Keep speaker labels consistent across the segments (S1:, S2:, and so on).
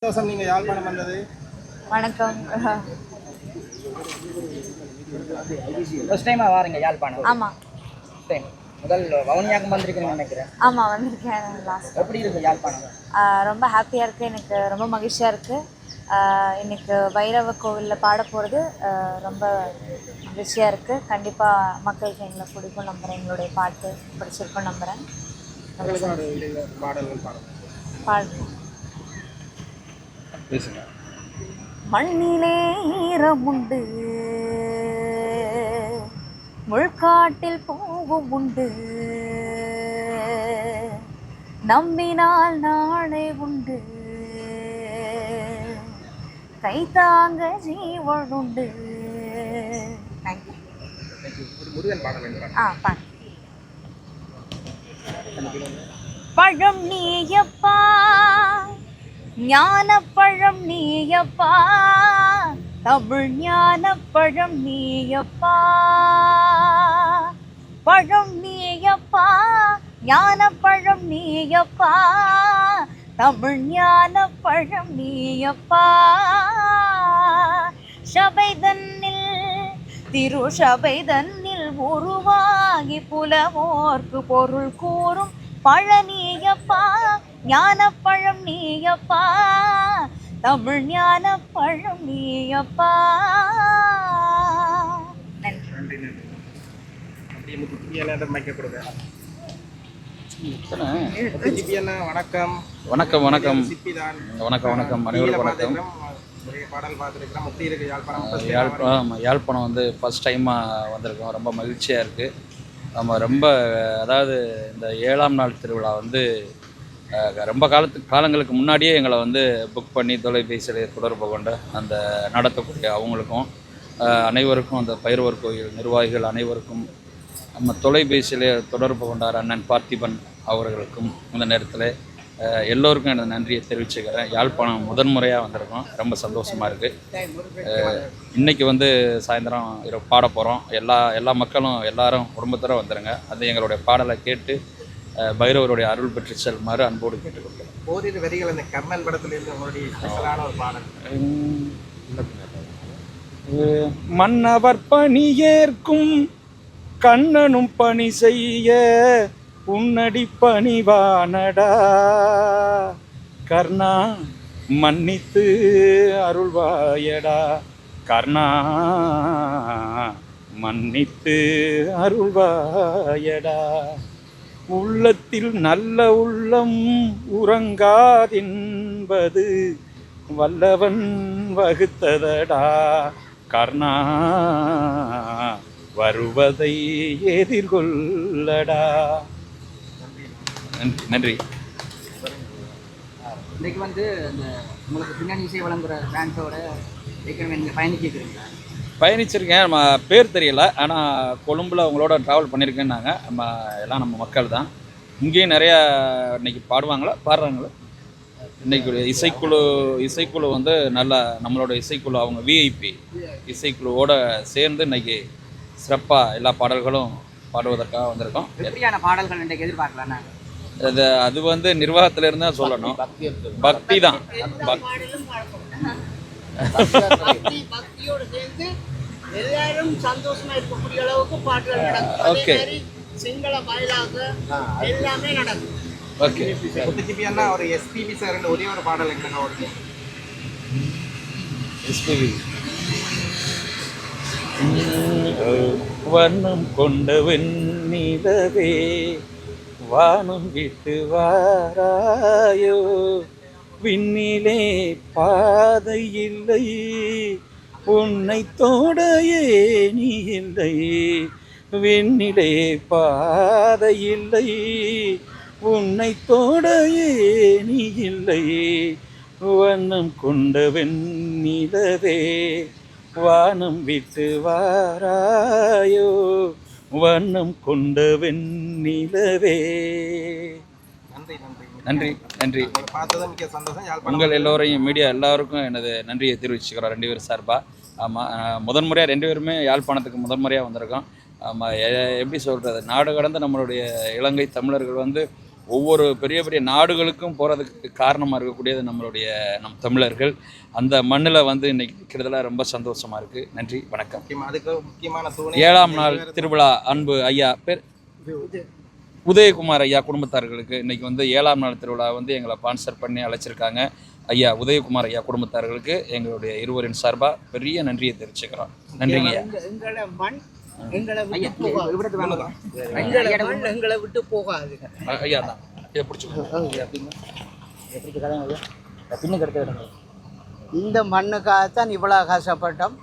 S1: தோசம் நீங்கள் யாழ்ப்பாணம் வந்தது?
S2: வணக்கம்.
S3: ஃபர்ஸ்ட் டைமா வாரீங்க யாழ்ப்பாணம்?
S2: ஆமாம்.
S3: டைம் முதல் வவுனியாவுக்கு வந்திருக்கீங்கன்னு நினைக்கிறேன்.
S2: ஆமாம், வந்திருக்கேன். லாஸ்ட்
S3: எப்படி இருக்குது யாழ்ப்பாணம்?
S2: ரொம்ப ஹாப்பியாக இருக்குது. எனக்கு ரொம்ப மகிழ்ச்சியாக இருக்குது. இன்னைக்கு பைரவ கோவிலில் பாட போகிறது ரொம்ப மகிழ்ச்சியாக இருக்குது. கண்டிப்பாக மக்களுக்கு எங்களை பிடிக்கும் நம்புகிறேன். எங்களுடைய பாட்டு பிடிச்சிருக்கும் நம்புகிறேன்.
S1: பாடல்கள்
S2: பாடு.
S1: பேசுங்க.
S2: மண்ணிலே ஈரமுண்டு, முள்காட்டில் பூவும் உண்டு, நம்பினால் நாளை உண்டு, கைத்தாங்க ஜீவன் உண்டு.
S1: முருகன் பாடல்
S2: பழம் நீயப்பா, ஞானப்பழம் நீயப்பா, தமிழ் ஞானப்பழம் நீயப்பா. பழம் நீயப்பா, ஞானப்பழம் நீயப்பா, தமிழ் ஞானப்பழம் நீயப்பா. சபைதன்னில் திரு சபைதன்னில் உருவாகி புலவோர்க்கு பொருள் கூறும் பழனியப்பா, ஞானப்பழம் நீயப்பா, தமிழ் ஞானப்பழம் நீயப்பா.
S1: நன்றி. வணக்கம்.
S4: வணக்கம் வணக்கம்
S1: சிப்பிதான்.
S4: வணக்கம் வணக்கம் அனைவருக்கும் வணக்கம்.
S1: பாடல் பார்த்துருக்கிறேன். முத்தி இருக்கு
S4: யாழ்ப்பாணம் வந்து ஃபஸ்ட் டைமாக வந்திருக்கோம். ரொம்ப மகிழ்ச்சியாக இருக்குது. நம்ம ரொம்ப அதாவது இந்த 7ஆம் நாள் திருவிழா வந்து ரொம்ப காலங்களுக்கு முன்னாடியே எங்களை வந்து புக் பண்ணி தொலைபேசியில் தொடர்பு கொண்டு அந்த நடத்தக்கூடிய அவங்களுக்கும் அனைவருக்கும் அந்த பைரவர் கோயில் நிர்வாகிகள் அனைவருக்கும் நம்ம தொலைபேசியில் தொடர்பு கொண்டார் அண்ணன் பார்த்திபன் அவர்களுக்கும் இந்த நேரத்தில் எல்லோருக்கும் எனது நன்றியை தெரிவிச்சுக்கிறேன். யாழ்ப்பாணம் முதன்முறையாக வந்திருக்கோம். ரொம்ப சந்தோஷமாக இருக்குது. இன்றைக்கி வந்து சாயந்தரம் பாட போகிறோம். எல்லா மக்களும் எல்லாரும் குடும்பத்தோடு வந்துடுங்க. அது எங்களுடைய பாடலை கேட்டு பைரவருடைய அருள் பெற்று செல்லுமாறு அன்போடு கேட்டுக்கொள்கிறேன்.
S1: ஓரிரு வரிகள் அந்த கர்ணன் படத்திலிருந்து உங்களுடைய ஸ்பெஷலான ஒரு பாடல்.
S4: மன்னவர் பணி ஏற்கும் கண்ணனும் பணி செய்ய உன்னடி பணிவானடா, கர்ணா மன்னித்து அருள்வாயடா, கர்ணா மன்னித்து அருள்வாயடா. உள்ளத்தில் நல்ல உள்ளம் உறங்காதென்பது வல்லவன் வகுத்ததடா, கர்ணா வருவதை எதிர்கொள்ளடா. நன்றி.
S3: இன்னைக்கு வந்து இந்த உங்களுக்கு பின்னணி இசை வழங்குற பேண்ட்ஸோட நீங்கள் பயணிக்கிறீங்களா?
S4: பயணிச்சிருக்கேன். நம்ம பேர் தெரியல, ஆனால் கொழும்பில் அவங்களோட ட்ராவல் பண்ணியிருக்கேன்னாங்க. எல்லாம் நம்ம மக்கள் தான். இங்கேயும் நிறையா இன்றைக்கி பாடுறாங்களா. இன்றைக்கி இசைக்குழு வந்து நல்ல நம்மளோட இசைக்குழு, அவங்க விஐபி இசைக்குழுவோடு சேர்ந்து இன்றைக்கி சிறப்பாக எல்லா பாடல்களும் பாடுவதற்காக வந்திருக்கோம்.
S3: எப்படியான பாடல்கள் இன்றைக்கு எதிர்பார்க்கலாம்?
S4: அது வந்து நிர்வாகத்திலிருந்து தான் சொல்லணும். பக்தி தான்.
S5: பக்தியோடு சேர்ந்து எல்லாரும் சந்தோஷமா இருக்கக்கூடிய அளவுக்கு பாட்டுகள் நடக்கும்.
S4: ஓகே.
S5: சிங்கள வாயிலாக எல்லாமே நடக்கும்.
S4: ஓகே.
S1: முத்துச்சிப்பியன்னா ஒரு எஸ்பிபி சார் ஒரே ஒரு பாடல் என்னங்க ஓடுது?
S4: எஸ்பிபி வண்ணம் கொண்ட வெண்ணிலவே வானம் விட்டு வாராயோ, விண்ணிலே பாதை இல்லை உன்னை தோட ஏணி இல்லை, விண்ணிலே பாதை இல்லை உன்னை தோட ஏணி இல்லை, வண்ணம் கொண்ட வெண்ணிலவே வானம் விட்டு வாராயோ, வண்ணம் கொண்ட வெண்ணிலவே. நன்றி. உங்கள் எல்லோரையும் மீடியா எல்லாருக்கும் எனது நன்றியை தெரிவிச்சுக்கிறோம் 2 பேர் சார்பாக. ஆமாம், முதன்முறையாக 2 பேருமே யாழ்ப்பாணத்துக்கு முதன்முறையாக வந்திருக்கோம். ஆமாம், எப்படி சொல்கிறது, நாடு கடந்த நம்மளுடைய இலங்கை தமிழர்கள் வந்து ஒவ்வொரு பெரிய பெரிய நாடுகளுக்கும் போகிறதுக்கு காரணமாக இருக்கக்கூடியது நம் தமிழர்கள். அந்த மண்ணில் வந்து இன்னைக்கு நிற்கிறதுல ரொம்ப சந்தோஷமாக இருக்குது. நன்றி, வணக்கம்.
S1: அதுக்கு முக்கியமான
S4: 7ஆம் நாள் திருவிழா அன்பு ஐயா பேர் உதயகுமார் ஐயா குடும்பத்தார்களுக்கு இன்றைக்கி வந்து 7ஆம் நாள் திருவிழா வந்து எங்களை ஸ்பான்சர் பண்ணி அழைச்சிருக்காங்க. ஐயா உதயகுமார் ஐயா குடும்பத்தார்களுக்கு எங்களுடைய இருவரின் சார்பாக பெரிய நன்றியை தெரிவிச்சுக்கிறோம். நன்றிங்க ஐயா.
S5: எங்களோட மண் எங்களை விட்டு போகாது. எங்களோட மண் எங்களை விட்டு போகாது.
S4: ஐயா தான் இதை பிடிச்சிக்கோங்க.
S5: இந்த மண்ணுக்காகத்தான் இவ்வளோ கஷ்டப்பட்டோம்.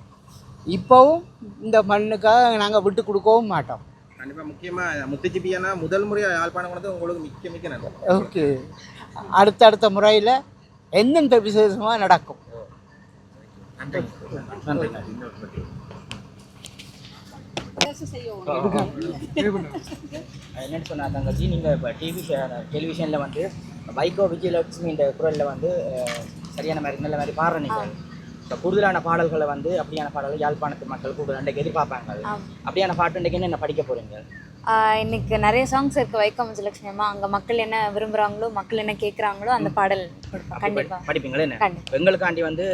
S5: இப்போவும் இந்த மண்ணுக்காக நாங்கள் விட்டு கொடுக்கவும் மாட்டோம்.
S1: கண்டிப்பாக முக்கியமாக முத்துச்சிப்பியானா முதல் முறையாக யாழ்ப்பாணம் கொண்டது உங்களுக்கு மிக்க நன்றி.
S5: ஓகே, அடுத்தடுத்த முறையில் எந்தெந்த விசேஷமாக நடக்கும்.
S1: நன்றி.
S3: என்னென்னு சொன்னால் தங்கச்சி, நீங்கள் இப்போ டெலிவிஷனில் வந்து வைகோ விஜயலட்சுமி இந்த குரலில் வந்து சரியான மாதிரி நல்ல மாதிரி பாடுற நீங்கள் இப்போ கூடுதலான பாடல்களை வந்து அப்படியான பாடல்கள் யாழ்ப்பாணத்து மக்கள் கூடுதல் அன்றைக்கு எதிர்பார்ப்பாங்க. அப்படியான பாட்டு இன்றைக்கு என்ன படிக்க போகிறீங்க?
S2: இன்னைக்கு நிறைய சாங்ஸ் இருக்குது வைகோ விஜயலட்சுமி அம்மா. அங்கே மக்கள் என்ன விரும்புகிறாங்களோ, மக்கள் என்ன கேட்குறாங்களோ அந்த பாடல் கண்டிப்பாக
S3: படிப்பீங்களா? என்ன எங்களுக்காண்டி வந்து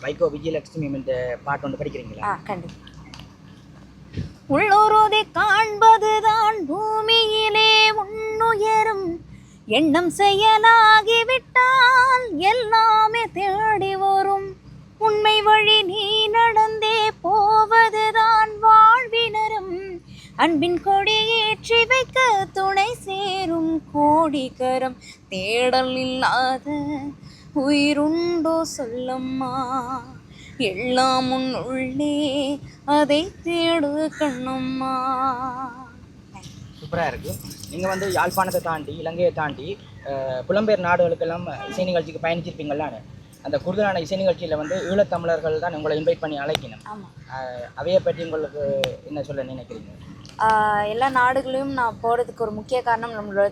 S3: வைகோ விஜயலட்சுமி இந்த பாட்டு வந்து படிக்கிறீங்களா?
S2: கண்டிப்பாக. உள்ளூரோதை காண்பதுதான் பூமியிலே உன்னுயரும் எண்ணம் செயலாகிவிட்டால் எல்லாமே தேடி வரும். உண்மை வழி நீ நடந்தே போவதுதான் வாழ்வினரும். அன்பின் கொடி ஏற்றி வைக்க துணை சேரும் கோடிக்கரம். தேடல் இல்லாத உயிருண்டோ சொல்லம்மா, எல்லாம் உன் உள்ளே அதை தேடு கண்ணம்மா.
S3: சூப்பராக இருக்குது. நீங்கள் வந்து யாழ்ப்பாணத்தை தாண்டி இலங்கையை தாண்டி புலம்பெயர் நாடுகளுக்கெல்லாம் இசை நிகழ்ச்சிக்கு பயணிச்சிருப்பீங்களான்னு. அந்த கூடுதலான இசை நிகழ்ச்சியில் வந்து ஈழத்தமிழர்கள் தான் உங்களை இன்வைட் பண்ணி அழைக்கணும். அவையை பற்றி உங்களுக்கு என்ன சொல்ல நினைக்கிறீங்க?
S2: எல்லா நாடுகளையும் நான் போகிறதுக்கு ஒரு முக்கிய காரணம் நம்மளோட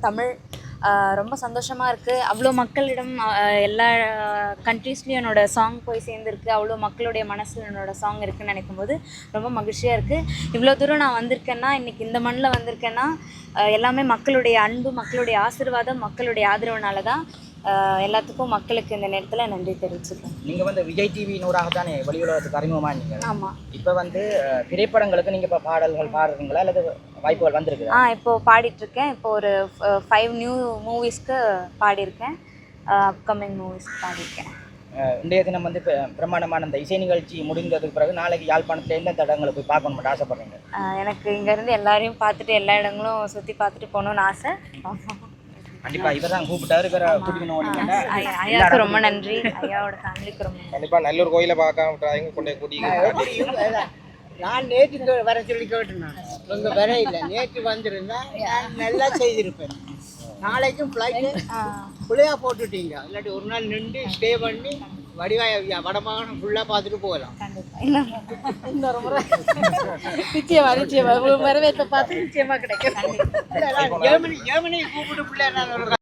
S2: தமிழ் ரொம்ப சந்தோஷமாக இருக்குது. அவ்வளோ மக்களிடம் எல்லா கண்ட்ரீஸ்லேயும் என்னோடய சாங் போய் சேர்ந்துருக்கு. அவ்வளோ மக்களுடைய மனசில் என்னோடய சாங் இருக்குதுன்னு நினைக்கும் போது ரொம்ப மகிழ்ச்சியாக இருக்குது. இவ்வளோ தூரம் நான் வந்திருக்கேன்னா, இன்றைக்கி இந்த மண்ணில் வந்திருக்கேன்னா எல்லாமே மக்களுடைய அன்பு, மக்களுடைய ஆசீர்வாதம், மக்களுடைய ஆதரவுனால தான். எல்லாத்துக்கும் மக்களுக்கு இந்த நேரத்தில் நன்றி தெரிவிச்சுருக்கேன்.
S3: நீங்கள் வந்து விஜய் டிவி நூறாகத்தானே வெளி உலகத்துக்கு அறிமுகமாக நீங்கள்?
S2: ஆமாம்.
S3: இப்போ வந்து திரைப்படங்களுக்கு நீங்கள் இப்போ பாடல்கள் பாடுறீங்களா அல்லது வாய்ப்புகள் வந்திருக்கு?
S2: இப்போது பாடிட்டுருக்கேன். இப்போ ஒரு 5 நியூ மூவிஸ்க்கு பாடியிருக்கேன். அப்கமிங் மூவிஸ்க்கு பாடியிருக்கேன்.
S3: இன்றைய தினம் வந்து பிரமாண்டமான அந்த இசை நிகழ்ச்சி முடிந்ததுக்கு பிறகு நாளைக்கு யாழ்ப்பாணத்தில் எந்த இடங்களை போய் பார்க்கணும்னு ஆசைப்படுறீங்க?
S2: எனக்கு இங்கேருந்து எல்லாரையும் பார்த்துட்டு எல்லா இடங்களும் சுற்றி பார்த்துட்டு போகணுன்னு ஆசை.
S3: கண்டிப்பா இவர் தான் கூப்பிட்டாரு.
S2: ஐயாவுக்கு ரொம்ப நன்றி. ஐயாவோட ஃபேமிலிக்கு ரொம்ப நன்றி.
S1: கண்டிப்பாக நல்லூர் கோயிலை பார்க்காம கொண்டே கூட்டிங்க.
S5: நான் நேற்று வர சொல்லி கேட்டேன், உங்கள் வர இல்லை. நேற்று வந்திருந்தா நான் நல்லா செய்திருப்பேன். நாளைக்கும் ஃப்ளைட்டு புள்ளையா போட்டுட்டீங்க. இல்லாட்டி ஒரு நாள் நின்று ஸ்டே பண்ணி வடிவாய வடமாகாணம் ஃபுல்லாக பார்த்துட்டு போகலாம்.
S2: இன்னொரு முறை நிச்சயமா வரவேற்பை பார்த்து நிச்சயமாக கிடைக்கும்.
S5: ஜெர்மனி கூப்பிட்டு பிள்ளை